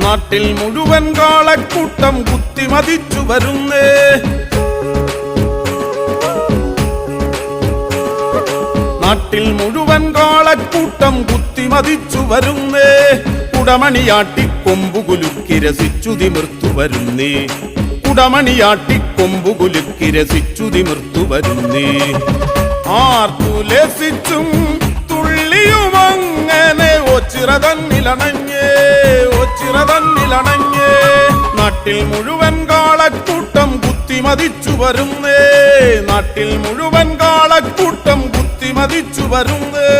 നാട്ടിൽ മുഴുവൻ കാളക്കൂട്ടം കുത്തിമതിച്ചു വരുന്നേ. നാട്ടിൽ മുഴുവൻ കാളക്കൂട്ടം കുത്തിമതിച്ചു വരുന്നേ. കുടമണിയാട്ടിക്കൊമ്പുകുലുക്കി രസിച്ചു തിമിർത്തു വരുന്നേ. കുടമണിയാട്ടിക്കൊമ്പുകുലുക്കി രസിച്ചു തിമിർത്തു വരുന്നേ. ആർത്തുലസിച്ചും തുള്ളിയുമങ്ങനെ ഒച്ചിറതന്നിലണഞ്ഞേ. ഒച്ചിറതന്നിലണഞ്ഞേ. നാട്ടിൽ മുഴുവൻ കാളക്കൂട്ടം കുത്തിമതിച്ചു വരുന്നേ. നാട്ടിൽ മുഴുവൻ കാളക്കൂട്ടം കുത്തിമതിച്ചു വരുന്നേ.